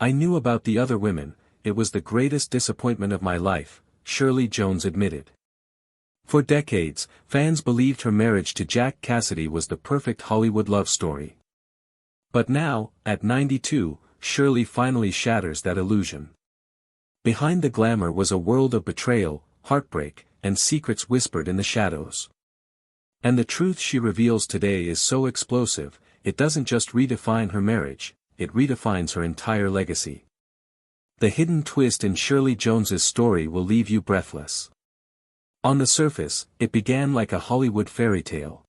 I knew about the other women, it was the greatest disappointment of my life, Shirley Jones admitted. For decades, fans believed her marriage to Jack Cassidy was the perfect Hollywood love story. But now, at 92, Shirley finally shatters that illusion. Behind the glamour was a world of betrayal, heartbreak, and secrets whispered in the shadows. And the truth she reveals today is so explosive, it doesn't just redefine her marriage, it redefines her entire legacy. The hidden twist in Shirley Jones's story will leave you breathless. On the surface, it began like a Hollywood fairy tale.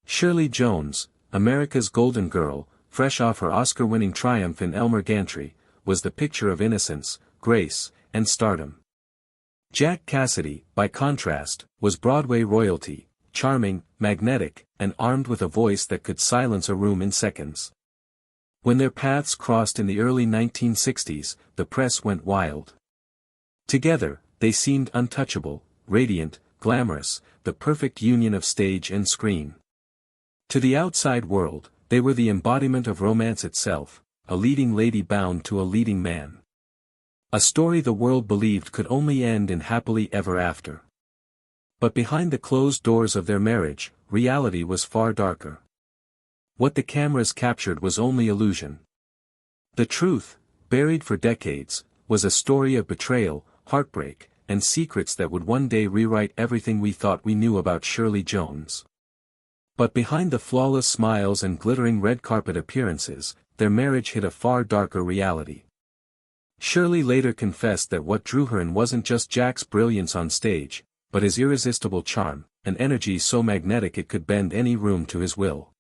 Shirley Jones, America's golden girl, fresh off her Oscar-winning triumph in Elmer Gantry, was the picture of innocence, grace, and stardom. Jack Cassidy, by contrast, was Broadway royalty, charming, magnetic, and armed with a voice that could silence a room in seconds. When their paths crossed in the early 1960s, the press went wild. Together, they seemed untouchable, radiant, glamorous, the perfect union of stage and screen. To the outside world, they were the embodiment of romance itself, a leading lady bound to a leading man. A story the world believed could only end in happily ever after. But behind the closed doors of their marriage, reality was far darker. What the cameras captured was only illusion. The truth, buried for decades, was a story of betrayal, heartbreak, and secrets that would one day rewrite everything we thought we knew about Shirley Jones. But behind the flawless smiles and glittering red carpet appearances, their marriage hid a far darker reality. Shirley later confessed that what drew her in wasn't just Jack's brilliance on stage, but his irresistible charm, an energy so magnetic it could bend any room to his will.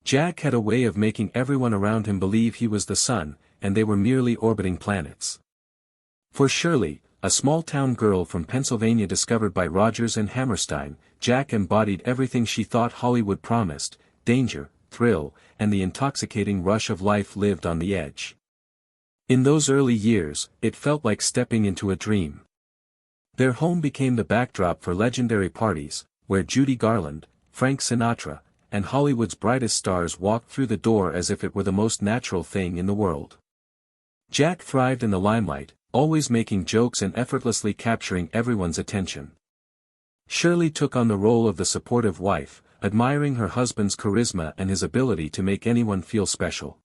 Jack had a way of making everyone around him believe he was the sun, and they were merely orbiting planets. For Shirley, a small-town girl from Pennsylvania discovered by Rodgers and Hammerstein, Jack embodied everything she thought Hollywood promised: danger, thrill, and the intoxicating rush of life lived on the edge. In those early years, it felt like stepping into a dream. Their home became the backdrop for legendary parties, where Judy Garland, Frank Sinatra, and Hollywood's brightest stars walked through the door as if it were the most natural thing in the world. Jack thrived in the limelight, always making jokes and effortlessly capturing everyone's attention. Shirley took on the role of the supportive wife, admiring her husband's charisma and his ability to make anyone feel special.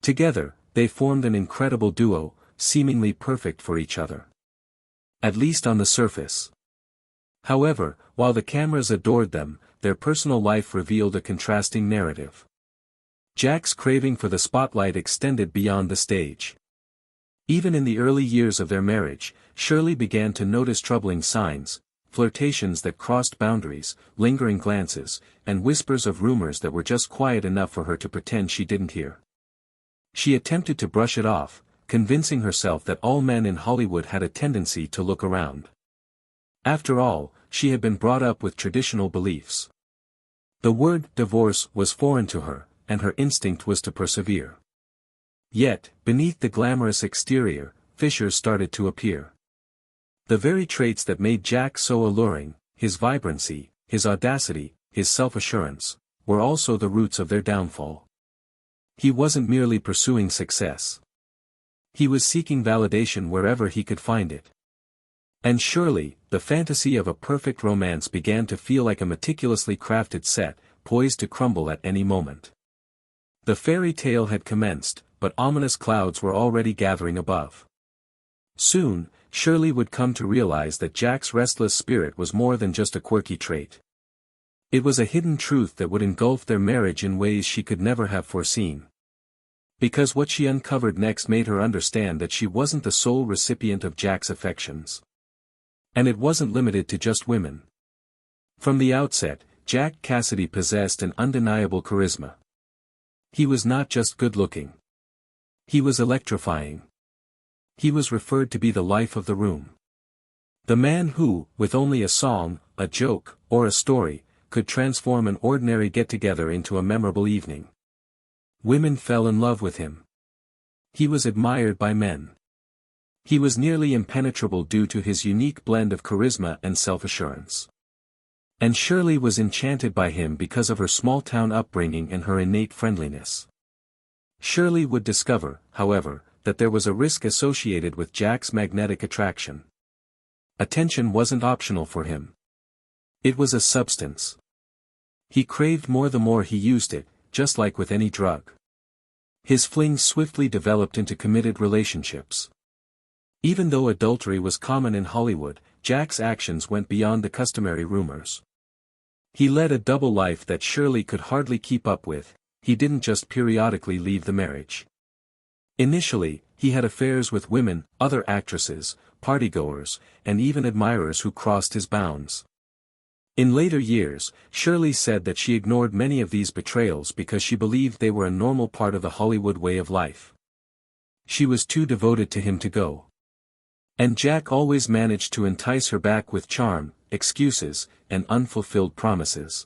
Together, they formed an incredible duo, seemingly perfect for each other. At least on the surface. However, while the cameras adored them, their personal life revealed a contrasting narrative. Jack's craving for the spotlight extended beyond the stage. Even in the early years of their marriage, Shirley began to notice troubling signs: flirtations that crossed boundaries, lingering glances, and whispers of rumors that were just quiet enough for her to pretend she didn't hear. She attempted to brush it off, convincing herself that all men in Hollywood had a tendency to look around. After all, she had been brought up with traditional beliefs. The word divorce was foreign to her, and her instinct was to persevere. Yet, beneath the glamorous exterior, fissures started to appear. The very traits that made Jack so alluring, his vibrancy, his audacity, his self-assurance, were also the roots of their downfall. He wasn't merely pursuing success. He was seeking validation wherever he could find it. And surely, the fantasy of a perfect romance began to feel like a meticulously crafted set, poised to crumble at any moment. The fairy tale had commenced, but ominous clouds were already gathering above. Soon, Shirley would come to realize that Jack's restless spirit was more than just a quirky trait. It was a hidden truth that would engulf their marriage in ways she could never have foreseen. Because what she uncovered next made her understand that she wasn't the sole recipient of Jack's affections. And it wasn't limited to just women. From the outset, Jack Cassidy possessed an undeniable charisma. He was not just good-looking. He was electrifying. He was referred to be the life of the room. The man who, with only a song, a joke, or a story, could transform an ordinary get-together into a memorable evening. Women fell in love with him. He was admired by men. He was nearly impenetrable due to his unique blend of charisma and self-assurance. And Shirley was enchanted by him because of her small-town upbringing and her innate friendliness. Shirley would discover, however, that there was a risk associated with Jack's magnetic attraction. Attention wasn't optional for him. It was a substance. He craved more the more he used it, just like with any drug. His flings swiftly developed into committed relationships. Even though adultery was common in Hollywood, Jack's actions went beyond the customary rumors. He led a double life that Shirley could hardly keep up with. He didn't just periodically leave the marriage. Initially, he had affairs with women, other actresses, partygoers, and even admirers who crossed his bounds. In later years, Shirley said that she ignored many of these betrayals because she believed they were a normal part of the Hollywood way of life. She was too devoted to him to go. And Jack always managed to entice her back with charm, excuses, and unfulfilled promises.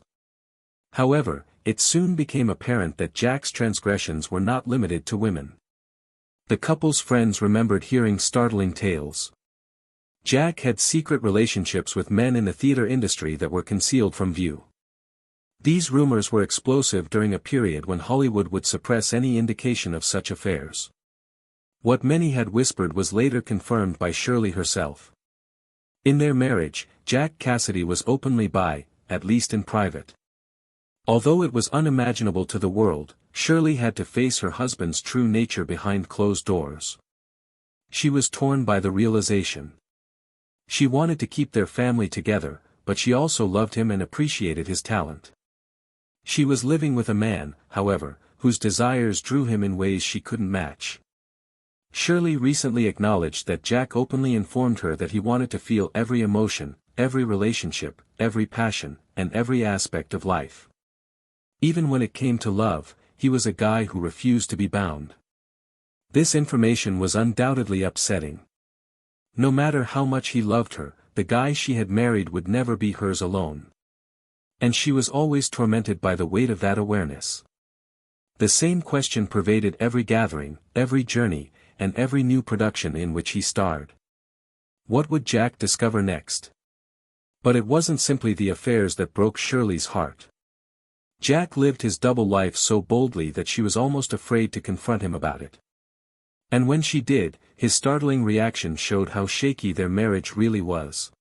However, it soon became apparent that Jack's transgressions were not limited to women. The couple's friends remembered hearing startling tales. Jack had secret relationships with men in the theater industry that were concealed from view. These rumors were explosive during a period when Hollywood would suppress any indication of such affairs. What many had whispered was later confirmed by Shirley herself. In their marriage, Jack Cassidy was openly bi, at least in private. Although it was unimaginable to the world, Shirley had to face her husband's true nature behind closed doors. She was torn by the realization. She wanted to keep their family together, but she also loved him and appreciated his talent. She was living with a man, however, whose desires drew him in ways she couldn't match. Shirley recently acknowledged that Jack openly informed her that he wanted to feel every emotion, every relationship, every passion, and every aspect of life. Even when it came to love, he was a guy who refused to be bound. This information was undoubtedly upsetting. No matter how much he loved her, the guy she had married would never be hers alone. And she was always tormented by the weight of that awareness. The same question pervaded every gathering, every journey, and every new production in which he starred. What would Jack discover next? But it wasn't simply the affairs that broke Shirley's heart. Jack lived his double life so boldly that she was almost afraid to confront him about it. And when she did, his startling reaction showed how shaky their marriage really was.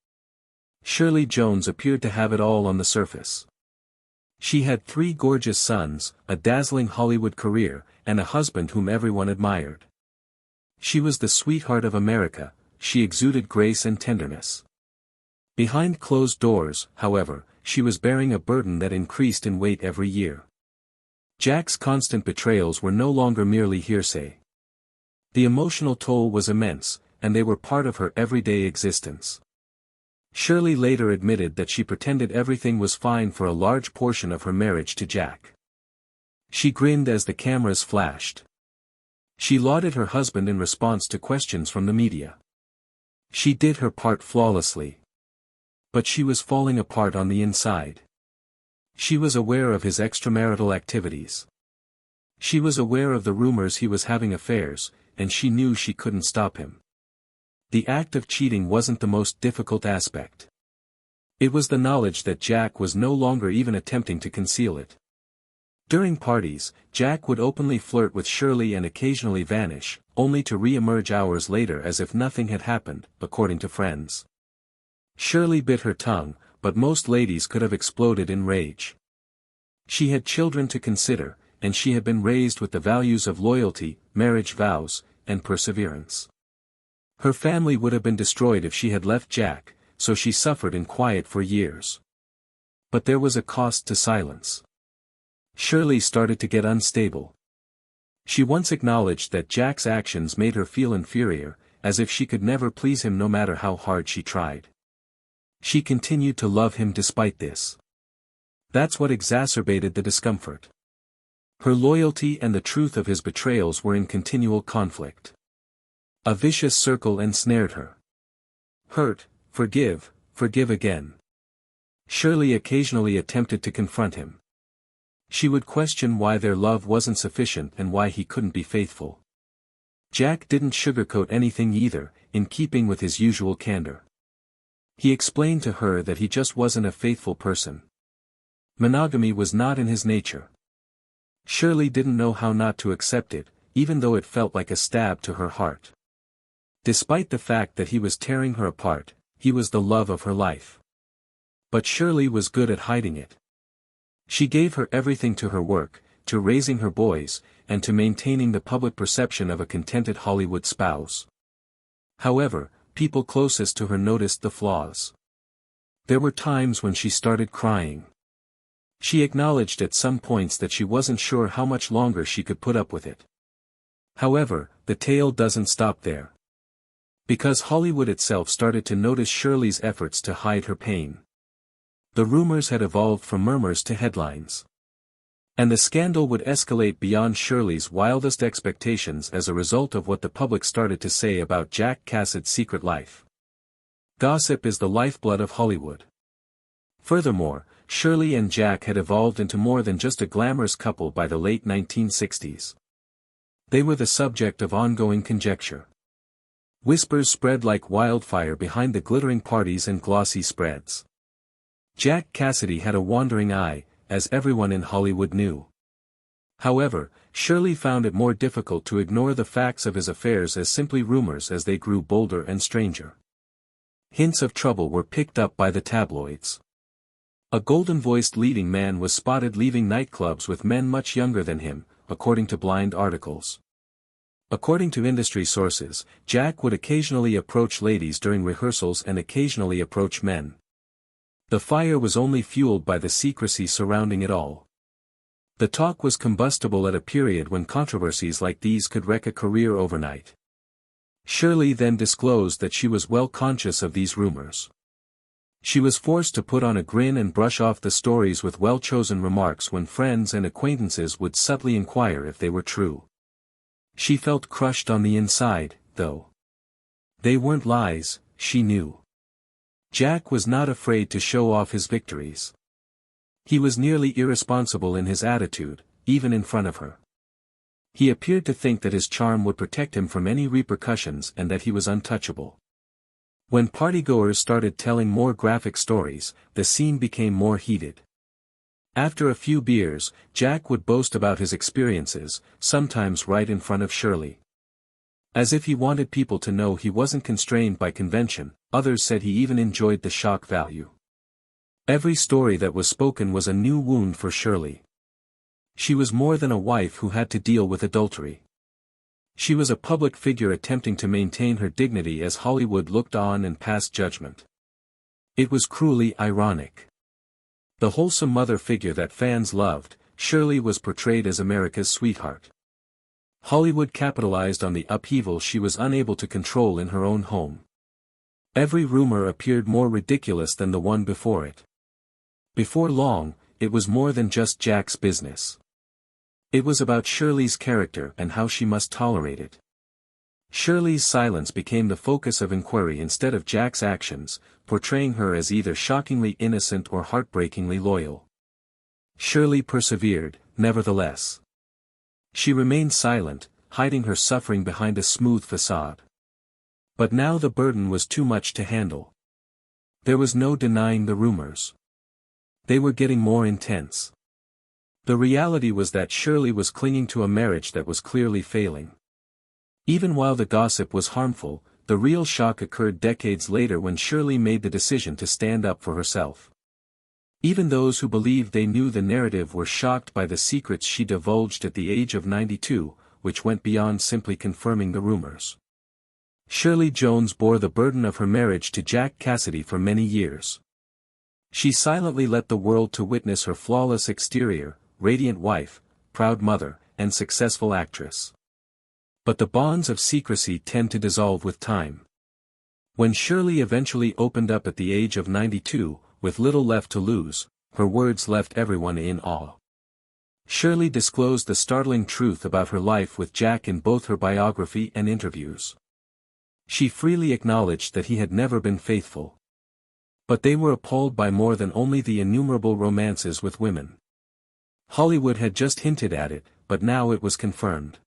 Shirley Jones appeared to have it all on the surface. She had 3 gorgeous sons, a dazzling Hollywood career, and a husband whom everyone admired. She was the sweetheart of America, she exuded grace and tenderness. Behind closed doors, however, she was bearing a burden that increased in weight every year. Jack's constant betrayals were no longer merely hearsay. The emotional toll was immense, and they were part of her everyday existence. Shirley later admitted that she pretended everything was fine for a large portion of her marriage to Jack. She grinned as the cameras flashed. She lauded her husband in response to questions from the media. She did her part flawlessly. But she was falling apart on the inside. She was aware of his extramarital activities. She was aware of the rumors he was having affairs, and she knew she couldn't stop him. The act of cheating wasn't the most difficult aspect. It was the knowledge that Jack was no longer even attempting to conceal it. During parties, Jack would openly flirt with Shirley and occasionally vanish, only to re-emerge hours later as if nothing had happened, according to friends. Shirley bit her tongue, but most ladies could have exploded in rage. She had children to consider, and she had been raised with the values of loyalty, marriage vows, and perseverance. Her family would have been destroyed if she had left Jack, so she suffered in quiet for years. But there was a cost to silence. Shirley started to get unstable. She once acknowledged that Jack's actions made her feel inferior, as if she could never please him no matter how hard she tried. She continued to love him despite this. That's what exacerbated the discomfort. Her loyalty and the truth of his betrayals were in continual conflict. A vicious circle ensnared her. Hurt, forgive, forgive again. Shirley occasionally attempted to confront him. She would question why their love wasn't sufficient and why he couldn't be faithful. Jack didn't sugarcoat anything either, in keeping with his usual candor. He explained to her that he just wasn't a faithful person. Monogamy was not in his nature. Shirley didn't know how not to accept it, even though it felt like a stab to her heart. Despite the fact that he was tearing her apart, he was the love of her life. But Shirley was good at hiding it. She gave her everything, to her work, to raising her boys, and to maintaining the public perception of a contented Hollywood spouse. However, people closest to her noticed the flaws. There were times when she started crying. She acknowledged at some points that she wasn't sure how much longer she could put up with it. However, the tale doesn't stop there. Because Hollywood itself started to notice Shirley's efforts to hide her pain. The rumors had evolved from murmurs to headlines. And the scandal would escalate beyond Shirley's wildest expectations as a result of what the public started to say about Jack Cassady's secret life. Gossip is the lifeblood of Hollywood. Furthermore, Shirley and Jack had evolved into more than just a glamorous couple by the late 1960s. They were the subject of ongoing conjecture. Whispers spread like wildfire behind the glittering parties and glossy spreads. Jack Cassady had a wandering eye, as everyone in Hollywood knew. However, Shirley found it more difficult to ignore the facts of his affairs as simply rumors as they grew bolder and stranger. Hints of trouble were picked up by the tabloids. A golden-voiced leading man was spotted leaving nightclubs with men much younger than him, according to blind articles. According to industry sources, Jack would occasionally approach ladies during rehearsals and occasionally approach men. The fire was only fueled by the secrecy surrounding it all. The talk was combustible at a period when controversies like these could wreck a career overnight. Shirley then disclosed that she was well conscious of these rumors. She was forced to put on a grin and brush off the stories with well-chosen remarks when friends and acquaintances would subtly inquire if they were true. She felt crushed on the inside, though. They weren't lies, she knew. Jack was not afraid to show off his victories. He was nearly irresponsible in his attitude, even in front of her. He appeared to think that his charm would protect him from any repercussions and that he was untouchable. When partygoers started telling more graphic stories, the scene became more heated. After a few beers, Jack would boast about his experiences, sometimes right in front of Shirley. As if he wanted people to know he wasn't constrained by convention, others said he even enjoyed the shock value. Every story that was spoken was a new wound for Shirley. She was more than a wife who had to deal with adultery. She was a public figure attempting to maintain her dignity as Hollywood looked on and passed judgment. It was cruelly ironic. The wholesome mother figure that fans loved, Shirley was portrayed as America's sweetheart. Hollywood capitalized on the upheaval she was unable to control in her own home. Every rumor appeared more ridiculous than the one before it. Before long, it was more than just Jack's business. It was about Shirley's character and how she must tolerate it. Shirley's silence became the focus of inquiry instead of Jack's actions, portraying her as either shockingly innocent or heartbreakingly loyal. Shirley persevered, nevertheless. She remained silent, hiding her suffering behind a smooth facade. But now the burden was too much to handle. There was no denying the rumors. They were getting more intense. The reality was that Shirley was clinging to a marriage that was clearly failing. Even while the gossip was harmful, the real shock occurred decades later when Shirley made the decision to stand up for herself. Even those who believed they knew the narrative were shocked by the secrets she divulged at the age of 92, which went beyond simply confirming the rumors. Shirley Jones bore the burden of her marriage to Jack Cassady for many years. She silently let the world to witness her flawless exterior, radiant wife, proud mother, and successful actress. But the bonds of secrecy tend to dissolve with time. When Shirley eventually opened up at the age of 92, with little left to lose, her words left everyone in awe. Shirley disclosed the startling truth about her life with Jack in both her biography and interviews. She freely acknowledged that he had never been faithful. But they were appalled by more than only the innumerable romances with women. Hollywood had just hinted at it, but now it was confirmed.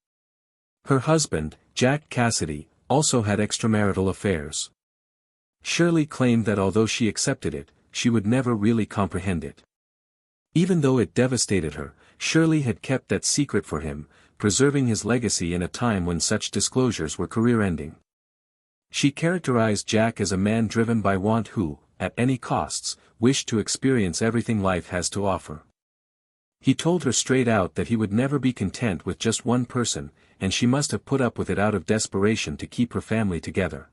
Her husband, Jack Cassady, also had extramarital affairs. Shirley claimed that although she accepted it, she would never really comprehend it. Even though it devastated her, Shirley had kept that secret for him, preserving his legacy in a time when such disclosures were career-ending. She characterized Jack as a man driven by want who, at any costs, wished to experience everything life has to offer. He told her straight out that he would never be content with just one person, and she must have put up with it out of desperation to keep her family together.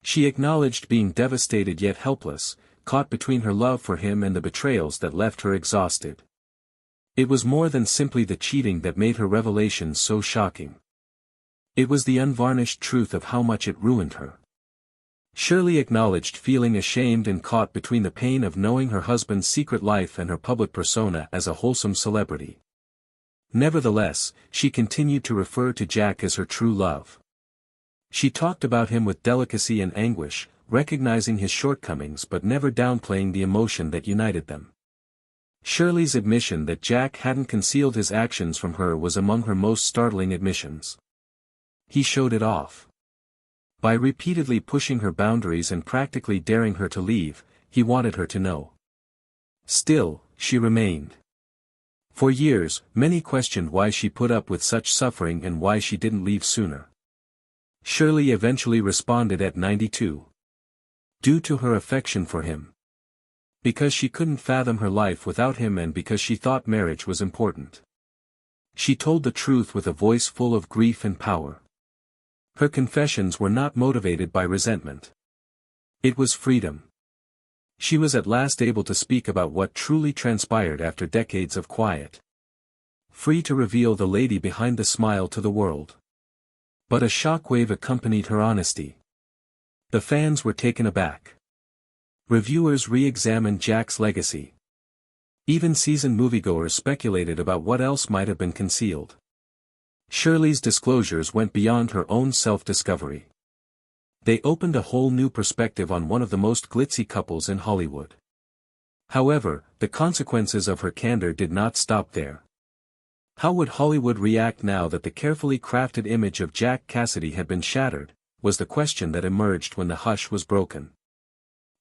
She acknowledged being devastated yet helpless, caught between her love for him and the betrayals that left her exhausted. It was more than simply the cheating that made her revelations so shocking. It was the unvarnished truth of how much it ruined her. Shirley acknowledged feeling ashamed and caught between the pain of knowing her husband's secret life and her public persona as a wholesome celebrity. Nevertheless, she continued to refer to Jack as her true love. She talked about him with delicacy and anguish, recognizing his shortcomings but never downplaying the emotion that united them. Shirley's admission that Jack hadn't concealed his actions from her was among her most startling admissions. He showed it off. By repeatedly pushing her boundaries and practically daring her to leave, he wanted her to know. Still, she remained. For years, many questioned why she put up with such suffering and why she didn't leave sooner. Shirley eventually responded at 92. Due to her affection for him. Because she couldn't fathom her life without him and because she thought marriage was important. She told the truth with a voice full of grief and power. Her confessions were not motivated by resentment. It was freedom. She was at last able to speak about what truly transpired after decades of quiet. Free to reveal the lady behind the smile to the world. But a shockwave accompanied her honesty. The fans were taken aback. Reviewers re-examined Jack's legacy. Even seasoned moviegoers speculated about what else might have been concealed. Shirley's disclosures went beyond her own self-discovery. They opened a whole new perspective on one of the most glitzy couples in Hollywood. However, the consequences of her candor did not stop there. How would Hollywood react now that the carefully crafted image of Jack Cassidy had been shattered, was the question that emerged when the hush was broken.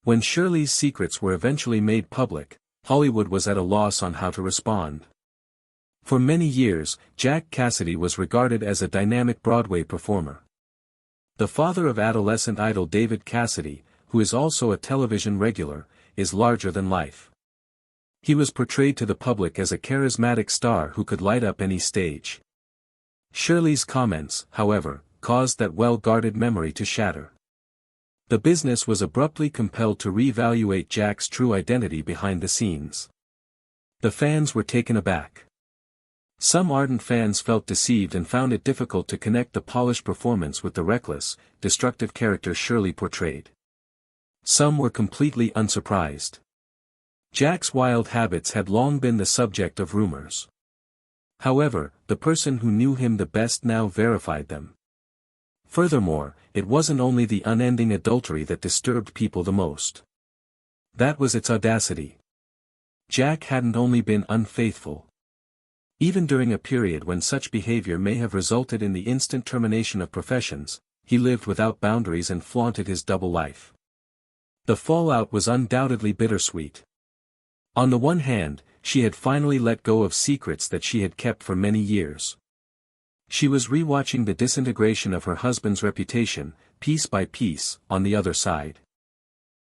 When Shirley's secrets were eventually made public, Hollywood was at a loss on how to respond. For many years, Jack Cassidy was regarded as a dynamic Broadway performer. The father of adolescent idol David Cassidy, who is also a television regular, is larger than life. He was portrayed to the public as a charismatic star who could light up any stage. Shirley's comments, however, caused that well-guarded memory to shatter. The business was abruptly compelled to re-evaluate Jack's true identity behind the scenes. The fans were taken aback. Some ardent fans felt deceived and found it difficult to connect the polished performance with the reckless, destructive character Shirley portrayed. Some were completely unsurprised. Jack's wild habits had long been the subject of rumors. However, the person who knew him the best now verified them. Furthermore, it wasn't only the unending adultery that disturbed people the most. That was its audacity. Jack hadn't only been unfaithful. Even during a period when such behavior may have resulted in the instant termination of professions, he lived without boundaries and flaunted his double life. The fallout was undoubtedly bittersweet. On the one hand, she had finally let go of secrets that she had kept for many years. She was rewatching the disintegration of her husband's reputation, piece by piece. On the other side,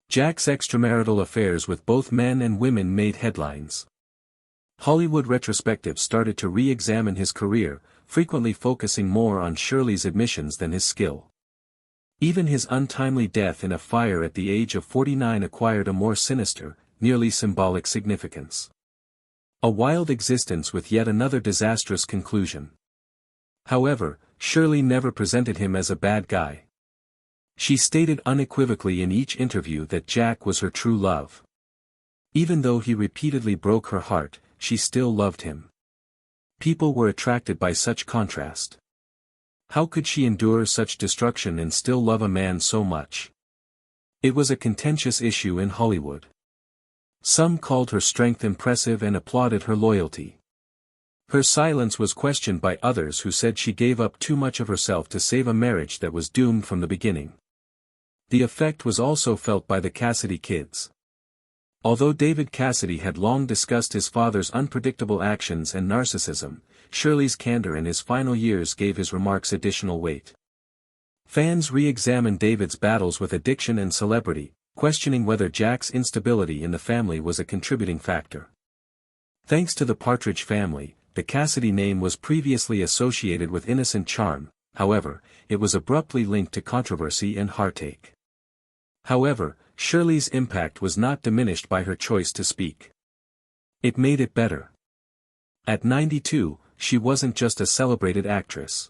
Jack's extramarital affairs with both men and women made headlines. Hollywood retrospectives started to re-examine his career, frequently focusing more on Shirley's admissions than his skill. Even his untimely death in a fire at the age of 49 acquired a more sinister, nearly symbolic significance. A wild existence with yet another disastrous conclusion. However, Shirley never presented him as a bad guy. She stated unequivocally in each interview that Jack was her true love. Even though he repeatedly broke her heart, she still loved him. People were attracted by such contrast. How could she endure such destruction and still love a man so much? It was a contentious issue in Hollywood. Some called her strength impressive and applauded her loyalty. Her silence was questioned by others who said she gave up too much of herself to save a marriage that was doomed from the beginning. The effect was also felt by the Cassidy kids. Although David Cassidy had long discussed his father's unpredictable actions and narcissism, Shirley's candor in his final years gave his remarks additional weight. Fans re-examined David's battles with addiction and celebrity, questioning whether Jack's instability in the family was a contributing factor. Thanks to the Partridge family, the Cassidy name was previously associated with innocent charm, however, it was abruptly linked to controversy and heartache. However, Shirley's impact was not diminished by her choice to speak. It made it better. At 92, she wasn't just a celebrated actress.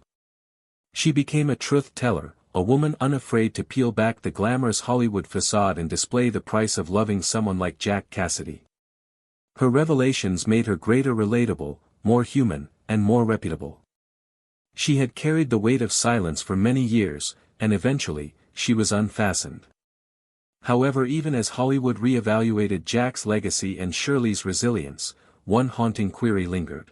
She became a truth-teller, a woman unafraid to peel back the glamorous Hollywood facade and display the price of loving someone like Jack Cassidy. Her revelations made her greater relatable, more human, and more reputable. She had carried the weight of silence for many years, and eventually, she was unfastened. However, even as Hollywood re-evaluated Jack's legacy and Shirley's resilience, one haunting query lingered.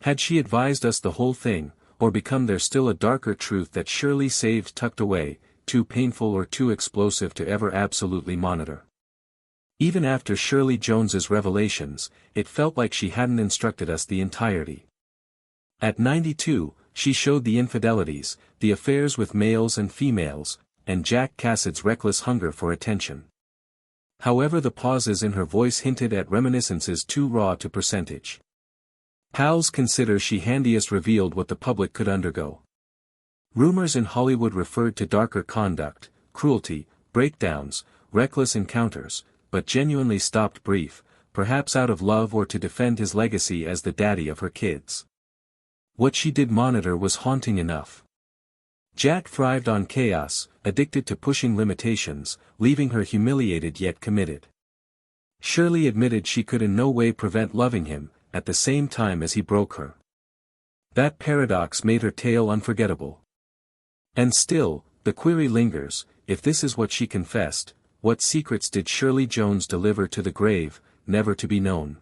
Had she advised us the whole thing, or become there still a darker truth that Shirley saved tucked away, too painful or too explosive to ever absolutely monitor? Even after Shirley Jones's revelations, it felt like she hadn't instructed us the entirety. At 92, she showed the infidelities, the affairs with males and females, and Jack Cassidy's reckless hunger for attention. However, the pauses in her voice hinted at reminiscences too raw to percentage. Pals consider she handiest revealed what the public could undergo. Rumors in Hollywood referred to darker conduct, cruelty, breakdowns, reckless encounters, but genuinely stopped brief, perhaps out of love or to defend his legacy as the daddy of her kids. What she did monitor was haunting enough. Jack thrived on chaos, addicted to pushing limitations, leaving her humiliated yet committed. Shirley admitted she could in no way prevent loving him, at the same time as he broke her. That paradox made her tale unforgettable. And still, the query lingers, if this is what she confessed, what secrets did Shirley Jones deliver to the grave, never to be known?